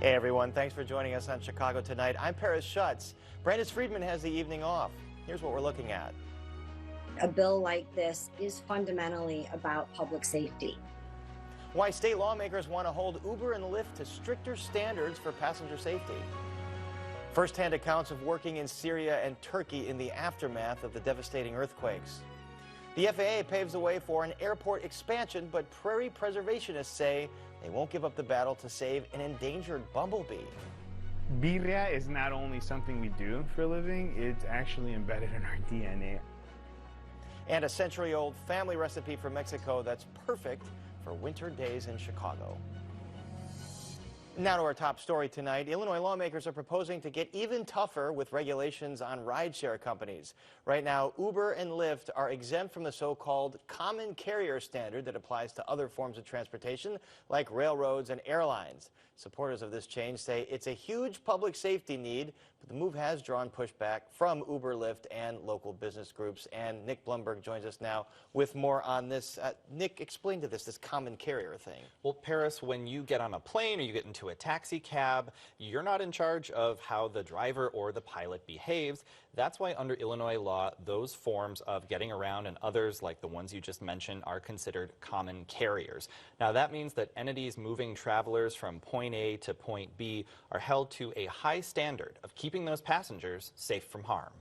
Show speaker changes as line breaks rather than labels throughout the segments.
Hey everyone, thanks for joining us on Chicago Tonight. I'm Paris Schutz. Brandis Friedman has the evening off. Here's what we're looking at.
A bill like this is fundamentally about public safety.
Why state lawmakers want to hold Uber and Lyft to stricter standards for passenger safety. First-hand accounts of working in Syria and Turkey in the aftermath of the devastating earthquakes. The FAA paves the way for an airport expansion, but Prairie preservationists say they won't give up the battle to save an endangered bumblebee.
Birria is not only something we do for a living, it's actually embedded in our DNA.
And a century-old family recipe from Mexico that's perfect for winter days in Chicago. Now to our top story tonight. Illinois lawmakers are proposing to get even tougher with regulations on rideshare companies. Right now, Uber and Lyft are exempt from the so-called common carrier standard that applies to other forms of transportation like railroads and airlines. Supporters of this change say it's a huge public safety need, but the move has drawn pushback from Uber, Lyft, and local business groups. And Nick Blumberg joins us now with more on this. Nick, explain to this common carrier thing.
Well, Paris, when you get on a plane or you get into a taxi cab, you're not in charge of how the driver or the pilot behaves. That's why under Illinois law, those forms of getting around and others like the ones you just mentioned are considered common carriers. Now, that means that entities moving travelers from point A to point B are held to a high standard of keeping those passengers safe from harm.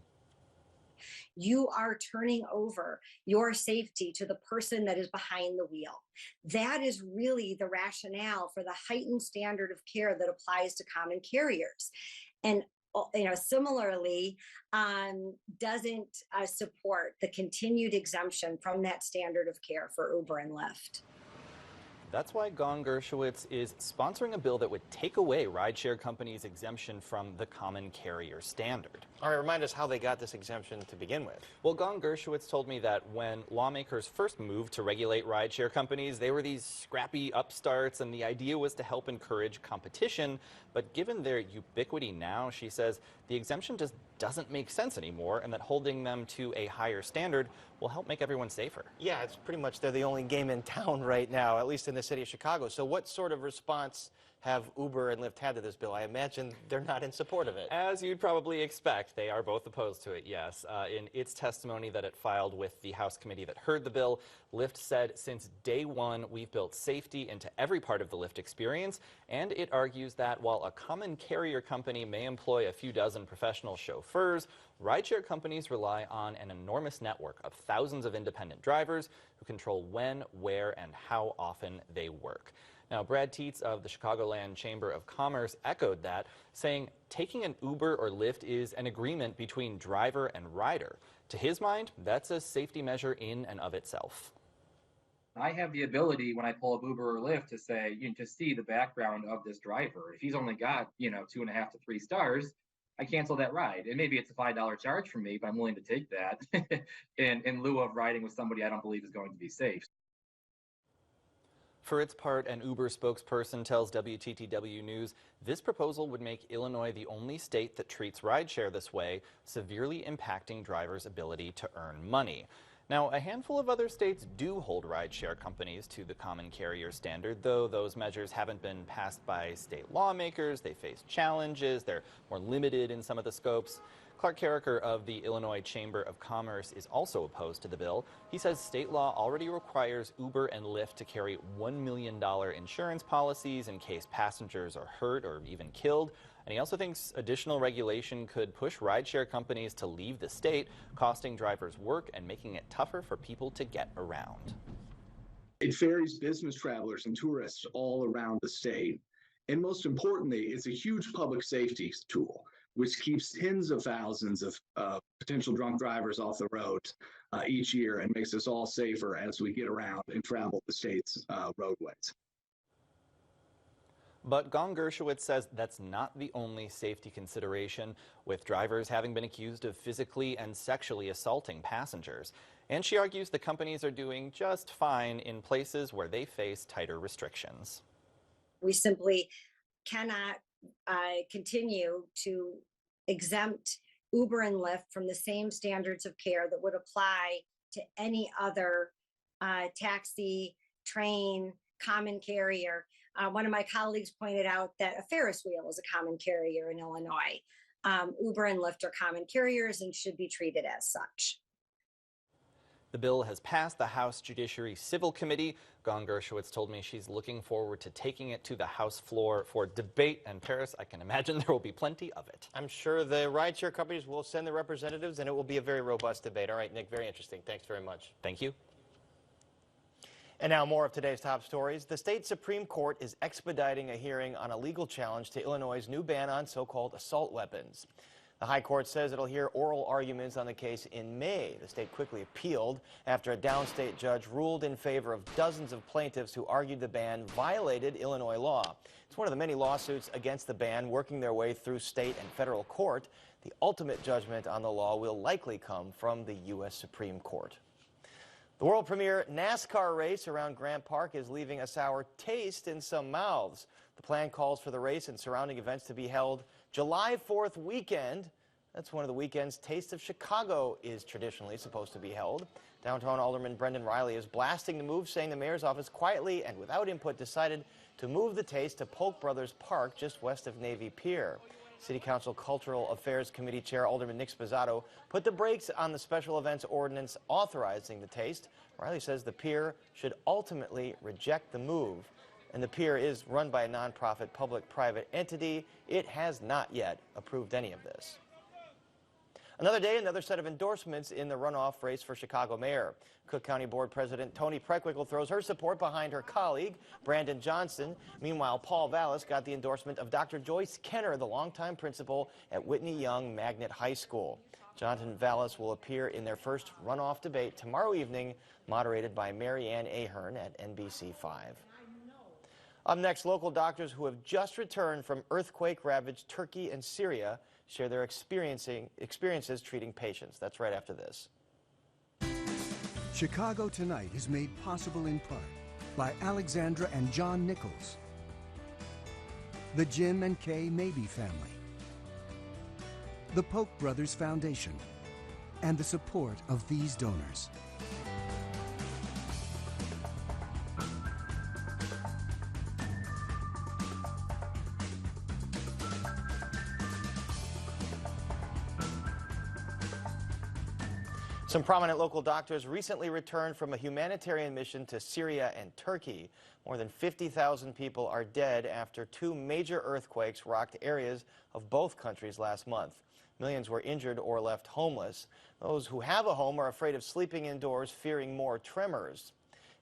You are turning over your safety to the person that is behind the wheel. That is really the rationale for the heightened standard of care that applies to common carriers. And similarly, doesn't support the continued exemption from that standard of care for Uber and Lyft.
That's why Gong Gershowitz is sponsoring a bill that would take away rideshare companies' exemption from the common carrier standard.
All right, remind us how they got this exemption to begin with.
Well, Gong Gershowitz told me that when lawmakers first moved to regulate rideshare companies, they were these scrappy upstarts, and the idea was to help encourage competition. But given their ubiquity now, she says the exemption just doesn't make sense anymore, and that holding them to a higher standard will help make everyone safer.
Yeah, it's pretty much they're the only game in town right now, at least in the city of Chicago. So what sort of response have Uber and Lyft had to this bill? I imagine they're not in support of it.
As you'd probably expect, they are both opposed to it, yes. In its testimony that it filed with the House committee that heard the bill, Lyft said, since day one, we've built safety into every part of the Lyft experience, and it argues that while a common carrier company may employ a few dozen professional chauffeurs, rideshare companies rely on an enormous network of thousands of independent drivers who control when, where, and how often they work. Now, Brad Tietz of the Chicagoland Chamber of Commerce echoed that, saying taking an Uber or Lyft is an agreement between driver and rider. To his mind, that's a safety measure in and of itself.
I have the ability when I pull up Uber or Lyft to say, to see the background of this driver. If he's only got, 2.5 to 3 stars, I cancel that ride. And maybe it's a $5 charge for me, but I'm willing to take that in lieu of riding with somebody I don't believe is going to be safe.
For its part, an Uber spokesperson tells WTTW News this proposal would make Illinois the only state that treats rideshare this way, severely impacting drivers' ability to earn money. Now, a handful of other states do hold rideshare companies to the common carrier standard, though those measures haven't been passed by state lawmakers. They face challenges. They're more limited in some of the scopes. Clark Carricker of the Illinois Chamber of Commerce is also opposed to the bill. He says state law already requires Uber and Lyft to carry $1 million insurance policies in case passengers are hurt or even killed. And he also thinks additional regulation could push rideshare companies to leave the state, costing drivers work and making it tougher for people to get around.
It ferries business travelers and tourists all around the state. And most importantly, it's a huge public safety tool, which keeps tens of thousands of potential drunk drivers off the road each year and makes us all safer as we get around and travel the state's roadways.
But Gong Gershowitz says that's not the only safety consideration, with drivers having been accused of physically and sexually assaulting passengers. And she argues the companies are doing just fine in places where they face tighter restrictions.
We simply cannot continue to exempt Uber and Lyft from the same standards of care that would apply to any other taxi, train, common carrier. One of my colleagues pointed out that a Ferris wheel is a common carrier in Illinois. Uber and Lyft are common carriers and should be treated as such.
The bill has passed the House Judiciary Civil Committee. Dawn Gershowitz told me she's looking forward to taking it to the House floor for debate. And Paris, I can imagine there will be plenty of it.
I'm sure the rideshare companies will send their representatives, and it will be a very robust debate. All right, Nick, very interesting. Thanks very much.
Thank you.
And now more of today's top stories. The state Supreme Court is expediting a hearing on a legal challenge to Illinois' new ban on so-called assault weapons. The High Court says it'll hear oral arguments on the case in May. The state quickly appealed after a downstate judge ruled in favor of dozens of plaintiffs who argued the ban violated Illinois law. It's one of the many lawsuits against the ban working their way through state and federal court. The ultimate judgment on the law will likely come from the U.S. Supreme Court. The world premiere NASCAR race around Grant Park is leaving a sour taste in some mouths. The plan calls for the race and surrounding events to be held July 4th weekend. That's one of the weekends Taste of Chicago is traditionally supposed to be held. Downtown Alderman Brendan Riley is blasting the move, saying the mayor's office quietly and without input decided to move the Taste to Polk Brothers Park just west of Navy Pier. City Council Cultural Affairs Committee Chair Alderman Nick Spizzato put the brakes on the special events ordinance authorizing the Taste. Riley says the pier should ultimately reject the move. And the pier is run by a nonprofit public-private entity. It has not yet approved any of this. Another day, another set of endorsements in the runoff race for Chicago mayor. Cook County Board President Toni Preckwinkle throws her support behind her colleague, Brandon Johnson. Meanwhile, Paul Vallis got the endorsement of Dr. Joyce Kenner, the longtime principal at Whitney Young Magnet High School. Johnson and Vallis will appear in their first runoff debate tomorrow evening, moderated by Mary Ann Ahern at NBC5. Up next, local doctors who have just returned from earthquake-ravaged Turkey and Syria share their experiences treating patients. That's right after this.
Chicago Tonight is made possible in part by Alexandra and John Nichols, the Jim and Kay Mabey family, the Polk Brothers Foundation, and the support of these donors.
Some prominent local doctors recently returned from a humanitarian mission to Syria and Turkey. More than 50,000 people are dead after two major earthquakes rocked areas of both countries last month. Millions were injured or left homeless. Those who have a home are afraid of sleeping indoors, fearing more tremors.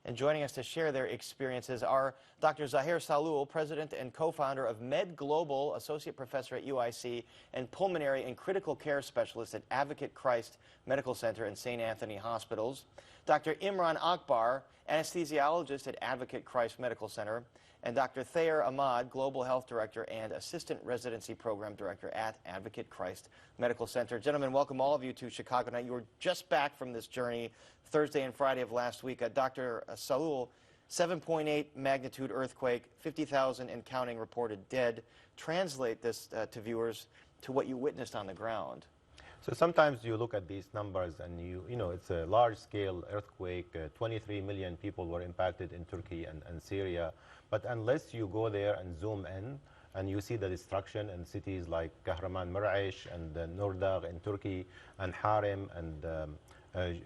And joining us to share their experiences are Dr. Zahir Salul, president and co-founder of Med Global, associate professor at UIC, and pulmonary and critical care specialist at Advocate Christ Medical Center and St. Anthony Hospitals. Dr. Imran Akbar, anesthesiologist at Advocate Christ Medical Center, and Dr. Thayer Ahmad, Global Health Director and Assistant Residency Program Director at Advocate Christ Medical Center. Gentlemen, welcome all of you to Chicago Night. You were just back from this journey Thursday and Friday of last week. Dr. Salul, 7.8 magnitude earthquake, 50,000 and counting reported dead. Translate this to viewers to what you witnessed on the ground.
So sometimes you look at these numbers and you know, it's a large-scale earthquake. 23 million people were impacted in Turkey and Syria. But unless you go there and zoom in and you see the destruction in cities like Kahraman Mar'ish and Nurdag in Turkey and Harim and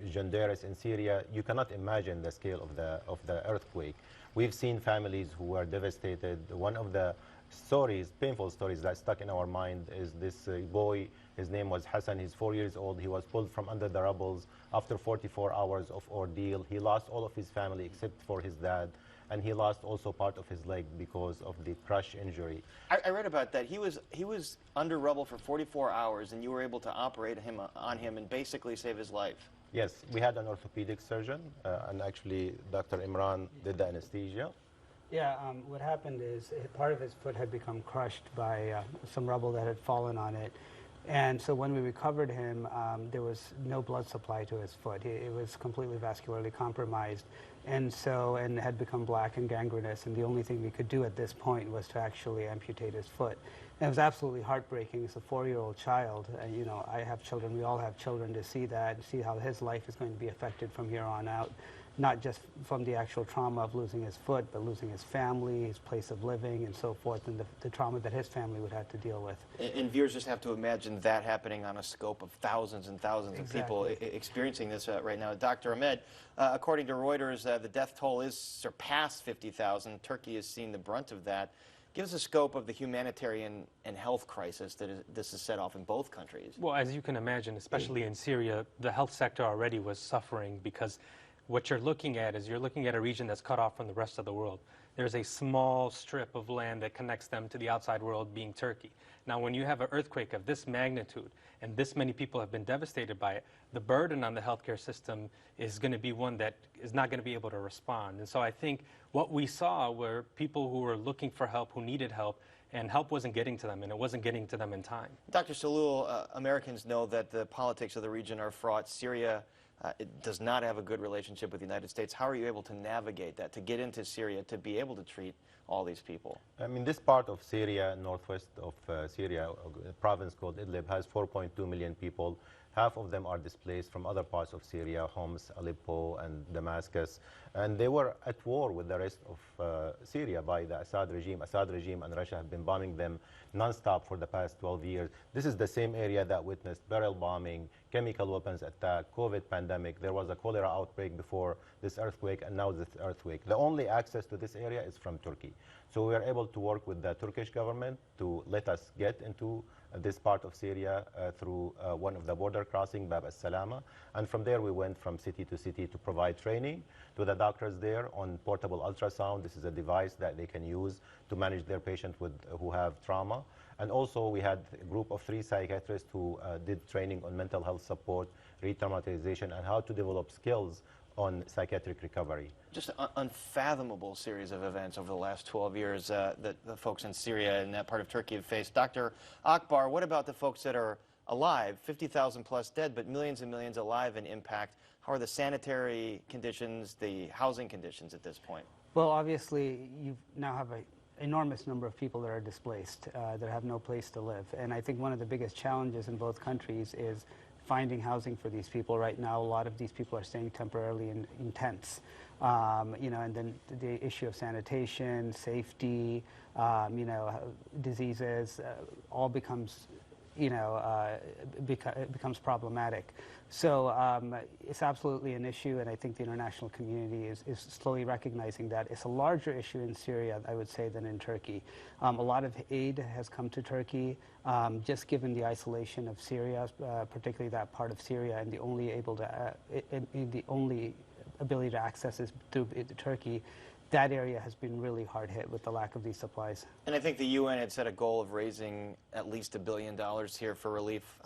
Jandaris in Syria, you cannot imagine the scale of the earthquake. We've seen families who were devastated. One of the stories, painful stories that stuck in our mind is this boy. His name was Hassan. He's 4 years old. He was pulled from under the rubble after 44 hours of ordeal. He lost all of his family except for his dad, and he lost also part of his leg because of the crush injury.
I read about that. He was under rubble for 44 hours, and you were able to operate on him and basically save his life.
Yes, we had an orthopedic surgeon, and actually Dr. Imran did the anesthesia.
Yeah, what happened is part of his foot had become crushed by some rubble that had fallen on it. And so when we recovered him, there was no blood supply to his foot. It was completely vascularly compromised, and had become black and gangrenous. And the only thing we could do at this point was to actually amputate his foot. And it was absolutely heartbreaking. It's a 4-year-old child. You know, I have children. We all have children. To see that, see how his life is going to be affected from here on out. not just from the actual trauma of losing his foot, but losing his family, his place of living, and so forth, and the trauma that his family would have to deal with.
And viewers just have to imagine that happening on a scope of thousands and thousands of people experiencing this right now. Dr. Ahmed, according to Reuters, the death toll is surpassed 50,000. Turkey has seen the brunt of that. Give us a scope of the humanitarian and health crisis that this has set off in both countries.
Well, as you can imagine, especially in Syria, the health sector already was suffering because what you're looking at is you're looking at a region that's cut off from the rest of the world. There's a small strip of land that connects them to the outside world, being Turkey. Now, when you have an earthquake of this magnitude and this many people have been devastated by it, the burden on the healthcare system is going to be one that is not going to be able to respond. And so I think what we saw were people who were looking for help, who needed help, and help wasn't getting to them, and it wasn't getting to them in time.
Dr. Salul, Americans know that the politics of the region are fraught. Syria it does not have a good relationship with the United States. How are you able to navigate that, to get into Syria, to be able to treat all these people?
I mean, this part of Syria, northwest of Syria, a province called Idlib, has 4.2 million people. Half of them are displaced from other parts of Syria, Homs, Aleppo, and Damascus. And they were at war with the rest of Syria by the Assad regime. Assad regime and Russia have been bombing them nonstop for the past 12 years. This is the same area that witnessed barrel bombing, chemical weapons attack, COVID pandemic. There was a cholera outbreak before this earthquake, and now this earthquake. The only access to this area is from Turkey. So we are able to work with the Turkish government to let us get into this part of Syria through one of the border crossing, Bab al-Salama. And from there we went from city to city to provide training to the doctors there on portable ultrasound. This is a device that they can use to manage their patients who have trauma. And also we had a group of 3 psychiatrists who did training on mental health support, re-traumatization, and how to develop skills on psychiatric recovery.
Just an unfathomable series of events over the last 12 years that the folks in Syria and that part of Turkey have faced. Dr. Akbar, what about the folks that are alive, 50,000 plus dead, but millions and millions alive in impact? How are the sanitary conditions, the housing conditions at this point?
Well, obviously, you now have an enormous number of people that are displaced, that have no place to live. And I think one of the biggest challenges in both countries is finding housing for these people. Right now, a lot of these people are staying temporarily in tents. You know, and then the issue of sanitation, safety, you know, diseases, all becomes, you know, it becomes problematic. So it's absolutely an issue, and I think the international community is slowly recognizing that. It's a larger issue in Syria, I would say, than in Turkey. A lot of aid has come to Turkey, just given the isolation of Syria, particularly that part of Syria, and the only ability to access is through Turkey. That area has been really hard hit with the lack of these supplies.
And I think the UN had set a goal of raising at least $1 billion here for relief.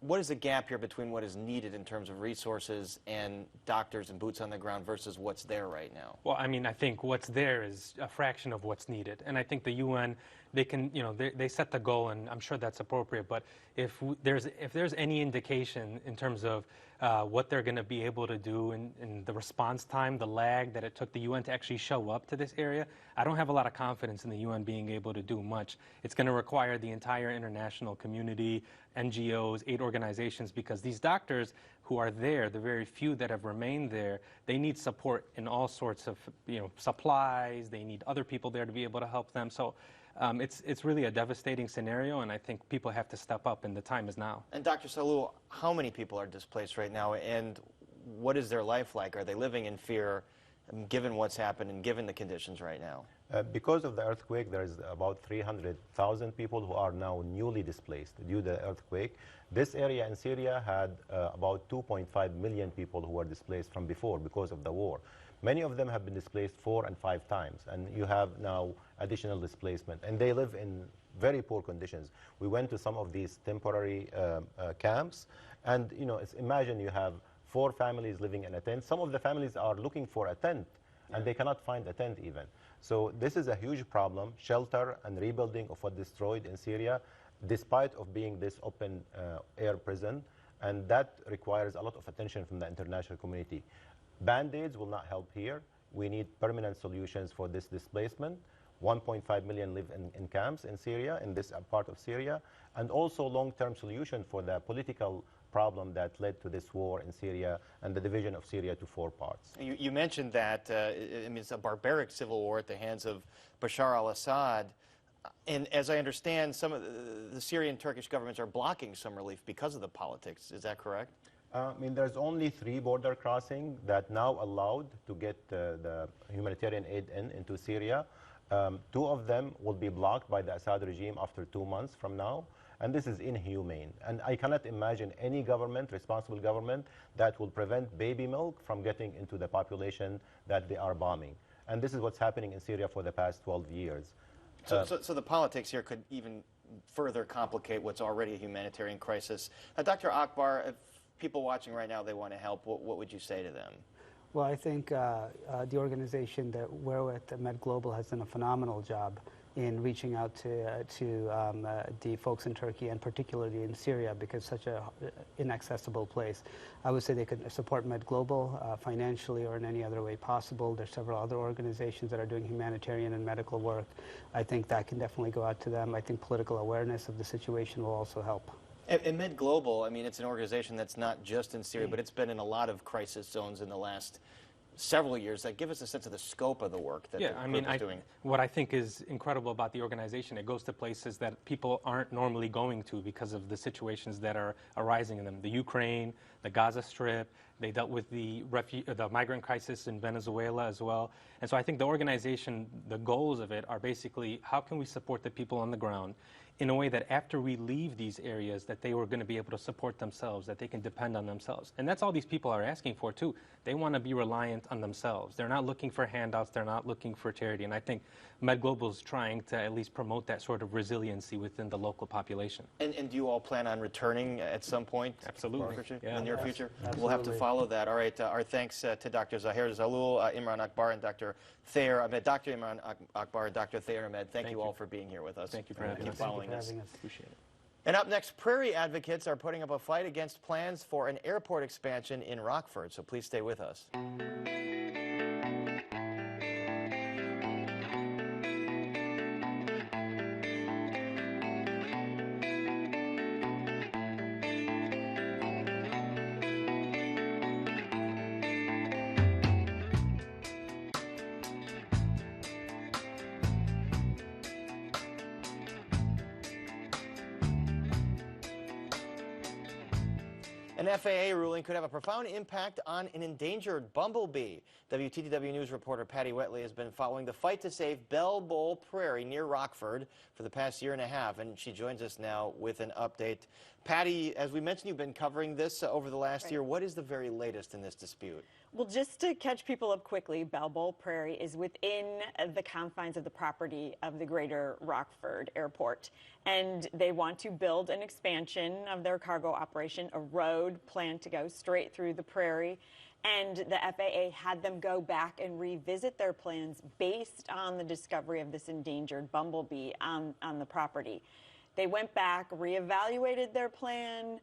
What is the gap here between what is needed in terms of resources and doctors and boots on the ground versus what's there right now?
Well, I mean, I think what's there is a fraction of what's needed. And I think the UN, they can, you know, they set the goal, and I'm sure that's appropriate. But if there's any indication in terms of what they're going to be able to do in the response time, the lag that it took the UN to actually show up to this area, I don't have a lot of confidence in the UN being able to do much. It's going to require the entire international community, NGOs, aid organizations, because these doctors who are there, the very few that have remained there, they need support in all sorts of, you know, supplies. They need other people there to be able to help them. So it's really a devastating scenario, and I think people have to step up, and the time is now.
And Dr. Salul, how many people are displaced right now, and what is their life like? Are they living in fear, given what's happened and given the conditions right now?
Because of the earthquake, there is about 300,000 people who are now newly displaced due to the earthquake. This area in Syria had about 2.5 million people who were displaced from before because of the war. Many of them have been displaced 4 and 5 times, and you have now additional displacement, and they live in very poor conditions. We went to some of these temporary camps, and you know, imagine you have 4 families living in a tent. Some of the families are looking for a tent, and they cannot find a tent even. So this is a huge problem, shelter and rebuilding of what destroyed in Syria, despite of being this open air prison, and that requires a lot of attention from the international community. Band-aids will not help here. We need permanent solutions for this displacement. 1.5 million live in camps in Syria, in this part of Syria, and also long-term solution for the political problem that led to this war in Syria and the division of Syria to 4 parts.
You mentioned that I mean, it's a barbaric civil war at the hands of Bashar al-Assad. And as I understand, some of the Syrian and Turkish governments are blocking some relief because of the politics. Is that correct?
I mean, there's only 3 border crossings that now allowed to get the humanitarian aid into Syria. 2 of them will be blocked by the Assad regime after 2 months from now. And this is inhumane. And I cannot imagine any government, responsible government, that will prevent baby milk from getting into the population that they are bombing. And this is what's happening in Syria for the past 12 years.
So the politics here could even further complicate what's already a humanitarian crisis. Dr. Akbar, if people watching right now, they want to help, what would you say to them?
Well, I think the organization that we're with, Med Global, has done a phenomenal job in reaching out to the folks in Turkey and particularly in Syria, because such a inaccessible place. I would say they could support Med Global financially or in any other way possible. There's several other organizations that are doing humanitarian and medical work. I think that can definitely go out to them. I think political awareness of the situation will also help.
And Med Global, I mean, it's an organization that's not just in Syria, but it's been in a lot of crisis zones in the last several years. That give us a sense of the scope of the work that the group is doing.
What I think is incredible about the organization, it goes to places that people aren't normally going to because of the situations that are arising in them. The Ukraine, the Gaza Strip, they dealt with the migrant crisis in Venezuela as well. And so I think the organization, the goals of it are basically, how can we support the people on the ground in a way that after we leave these areas, that they were going to be able to support themselves, that they can depend on themselves. And that's all these people are asking for too. They want to be reliant on themselves. They're not looking for handouts. They're not looking for charity. And I think Med Global is trying to at least promote that sort of resiliency within the local population.
And do you all plan on returning at some point?
Absolutely.
In the near future?
Absolutely.
We'll have to follow that. All right. Our thanks to Dr. Zahir Zalul, Imran Akbar, and Dr. Thayer Ahmed. Dr. Imran Akbar and Dr. Thayer Ahmed, thank you all for being here with us.
Thank you for having us.
Following us.
Appreciate it.
And up next, Prairie advocates are putting up a fight against plans for an airport expansion in Rockford, so please stay with us. An FAA ruling could have a profound impact on an endangered bumblebee. WTTW News reporter Patty Wetley has been following the fight to save Bell Bowl Prairie near Rockford for the past year and a half, and she joins us now with an update. Patty, as we mentioned, you've been covering this over the last year. What is the very latest in this dispute?
Well, just to catch people up quickly, Bell Bowl Prairie is within the confines of the property of the greater Rockford Airport. And they want to build an expansion of their cargo operation, a road planned to go straight through the prairie. And the FAA had them go back and revisit their plans based on the discovery of this endangered bumblebee on the property. They went back, reevaluated their plan,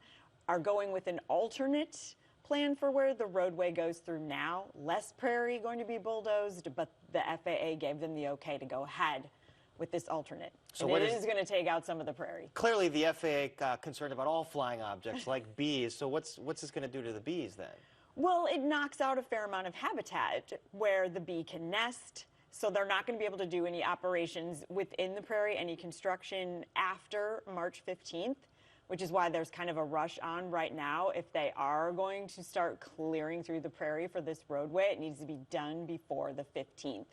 are going with an alternate plan for where the roadway goes through now. Less prairie going to be bulldozed, but the FAA gave them the okay to go ahead with this alternate. So and it is going to take out some of the prairie.
Clearly the FAA concerned about all flying objects like bees. So what's this going to do to the bees then?
Well, it knocks out a fair amount of habitat where the bee can nest. So they're not going to be able to do any operations within the prairie, any construction after March 15th, which is why there's kind of a rush on right now. If they are going to start clearing through the prairie for this roadway, it needs to be done before the 15th.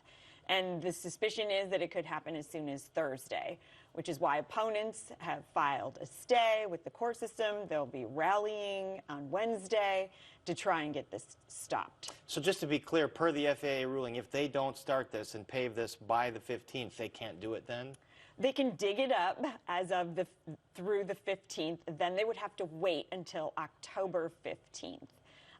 And the suspicion is that it could happen as soon as Thursday, which is why opponents have filed a stay with the court system. They'll be rallying on Wednesday to try and get this stopped.
So just to be clear, per the FAA ruling, if they don't start this and pave this by the 15th, they can't do it then?
They can dig it up as of through the 15th. Then they would have to wait until October 15th.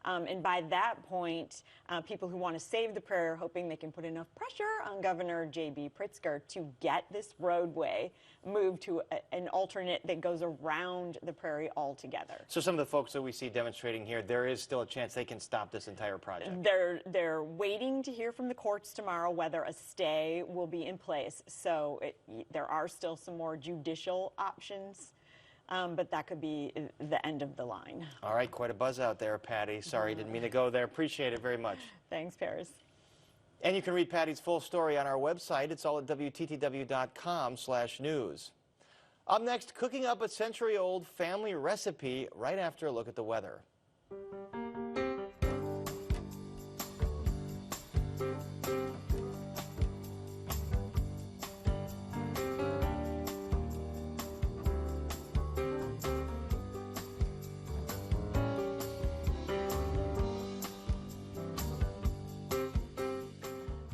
And by that point, people who want to save the prairie are hoping they can put enough pressure on Governor J.B. Pritzker to get this roadway moved to an alternate that goes around the prairie altogether.
So some of the folks that we see demonstrating here, there is still a chance they can stop this entire project.
They're waiting to hear from the courts tomorrow whether a stay will be in place. So there are still some more judicial options but that could be the end of the line.
All right, quite a buzz out there, Patty. Sorry, didn't mean to go there. Appreciate it very much.
Thanks, Paris.
And you can read Patty's full story on our website. It's all at WTTW.com/news. Up next, cooking up a century-old family recipe right after a look at the weather.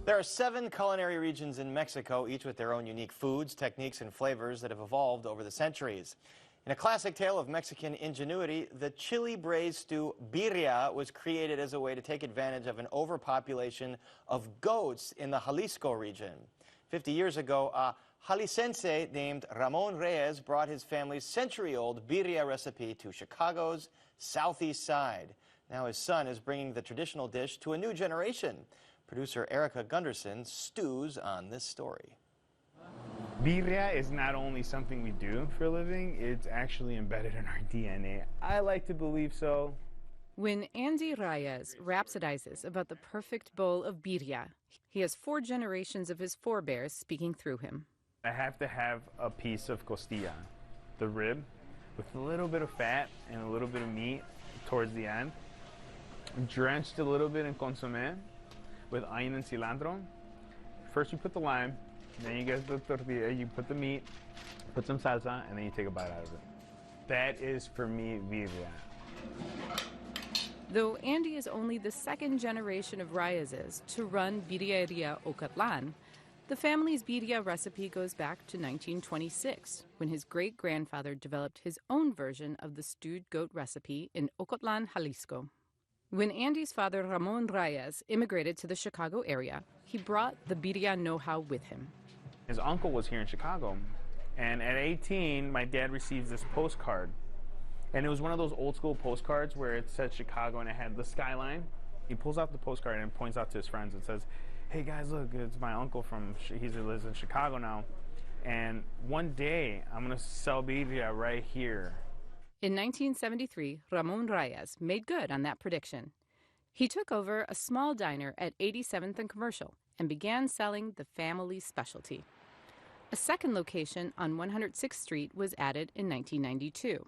There are 7 culinary regions in Mexico, each with their own unique foods, techniques, and flavors that have evolved over the centuries. In a classic tale of Mexican ingenuity, the chili braised stew birria was created as a way to take advantage of an overpopulation of goats in the Jalisco region. 50 years ago, a Jalicense named Ramon Reyes brought his family's century-old birria recipe to Chicago's southeast side. Now his son is bringing the traditional dish to a new generation. Producer Erica Gunderson stews on this story.
Birria is not only something we do for a living, it's actually embedded in our DNA. I like to believe so.
When Andy Reyes rhapsodizes about the perfect bowl of birria, he has 4 generations of his forebears speaking through him.
I have to have a piece of costilla, the rib, with a little bit of fat and a little bit of meat towards the end, drenched a little bit in consommé, with onion and cilantro. First you put the lime, then you get the tortilla, you put the meat, put some salsa, and then you take a bite out of it. That is, for me, birria.
Though Andy is only the 2nd generation of Reyeses to run Birria Ocotlan, the family's birria recipe goes back to 1926, when his great-grandfather developed his own version of the stewed goat recipe in Ocotlan, Jalisco. When Andy's father, Ramon Reyes, immigrated to the Chicago area, he brought the birria know-how with him.
His uncle was here in Chicago, and at 18, my dad receives this postcard. And it was one of those old-school postcards where it said Chicago and it had the skyline. He pulls out the postcard and points out to his friends and says, "Hey guys, look, it's my uncle he lives in Chicago now. And one day, I'm gonna sell birria right here."
In 1973, Ramon Reyes made good on that prediction. He took over a small diner at 87th and Commercial and began selling the family's specialty. A second location on 106th Street was added in 1992.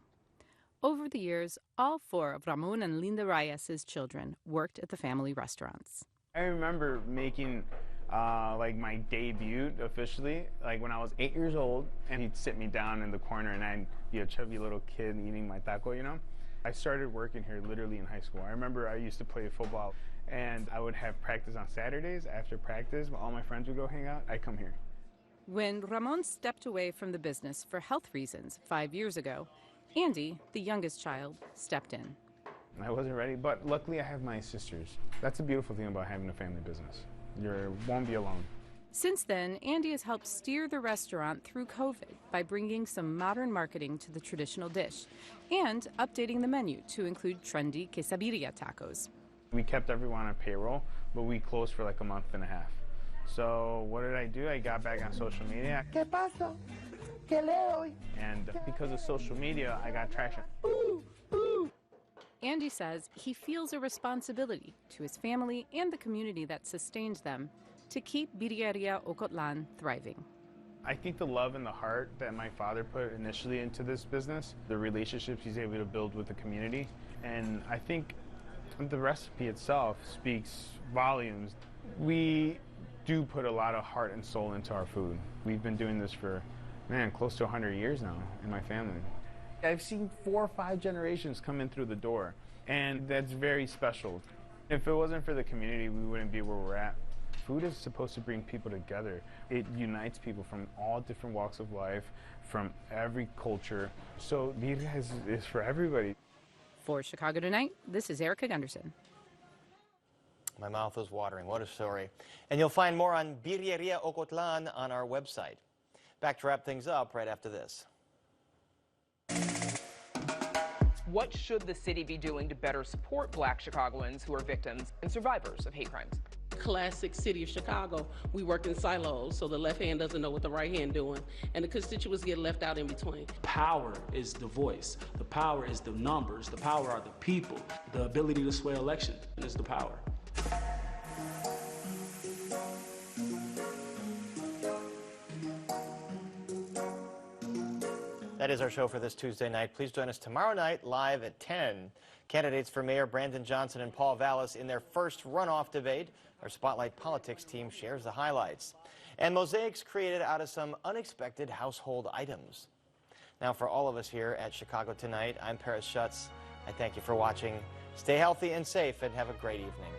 Over the years, all 4 of Ramon and Linda Reyes' children worked at the family restaurants.
I remember making like my debut officially, like when I was 8 years old, and he'd sit me down in the corner and I'd be a chubby little kid eating my taco, you know? I started working here literally in high school. I remember I used to play football and I would have practice on Saturdays. After practice, all my friends would go hang out, I'd come here.
When Ramon stepped away from the business for health reasons 5 years ago, Andy, the youngest child, stepped in.
I wasn't ready, but luckily I have my sisters. That's the beautiful thing about having a family business. You won't be alone.
Since then, Andy has helped steer the restaurant through COVID by bringing some modern marketing to the traditional dish and updating the menu to include trendy quesabirria tacos.
We kept everyone on payroll, but we closed for like a month and a half. So what did I do? I got back on social media. ¿Qué pasa? ¿Qué leo? And because of social media, I got traction.
Andy says he feels a responsibility to his family and the community that sustained them to keep Birria Ocotlan thriving.
I think the love and the heart that my father put initially into this business, the relationships he's able to build with the community, and I think the recipe itself speaks volumes. We do put a lot of heart and soul into our food. We've been doing this for, close to 100 years now in my family. I've seen 4 or 5 generations come in through the door, and that's very special. If it wasn't for the community, we wouldn't be where we're at. Food is supposed to bring people together. It unites people from all different walks of life, from every culture. So birria is for everybody.
For Chicago Tonight, this is Erica Gunderson.
My mouth is watering. What a story. And you'll find more on Birria Ocotlan on our website. Back to wrap things up right after this.
What should the city be doing to better support Black Chicagoans who are victims and survivors of hate crimes?
classic city of Chicago, we work in silos, so the left hand doesn't know what the right hand doing, and the constituents get left out in between.
Power is the voice. The power is the numbers. The power are the people. The ability to sway election is the power.
That is our show for this Tuesday night. Please join us tomorrow night live at 10. Candidates for Mayor Brandon Johnson and Paul Vallis in their first runoff debate. Our Spotlight Politics team shares the highlights. And mosaics created out of some unexpected household items. Now, for all of us here at Chicago Tonight, I'm Paris Schutz. I thank you for watching. Stay healthy and safe, and have a great evening.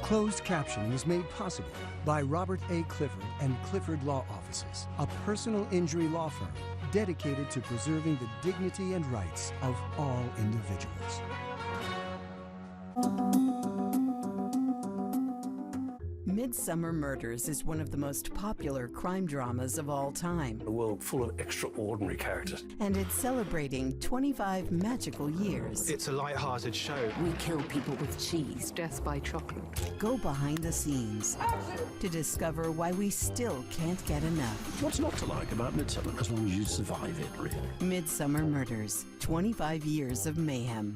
Closed captioning is made possible by Robert A. Clifford and Clifford Law Offices, a personal injury law firm dedicated to preserving the dignity and rights of all individuals.
Midsummer Murders is one of the most popular crime dramas of all time.
A world full of extraordinary characters.
And it's celebrating 25 magical years.
It's a light-hearted show.
We kill people with cheese, death by chocolate.
Go behind the scenes to discover why we still can't get enough.
What's not to like about Midsummer, as long as you survive it, really?
Midsummer Murders, 25 years of mayhem.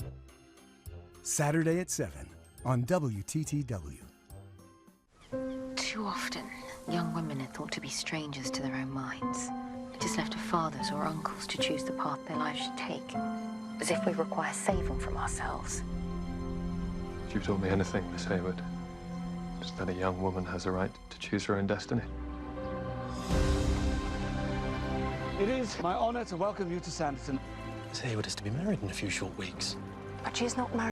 Saturday at 7 on WTTW.
Too often, young women are thought to be strangers to their own minds. It is left to fathers or uncles to choose the path their lives should take, as if we require saving from ourselves.
If you've taught me anything, Miss Hayward, it's that a young woman has a right to choose her own destiny.
It is my honor to welcome you to Sanderson.
Miss Hayward is to be married in a few short weeks.
But she's not married.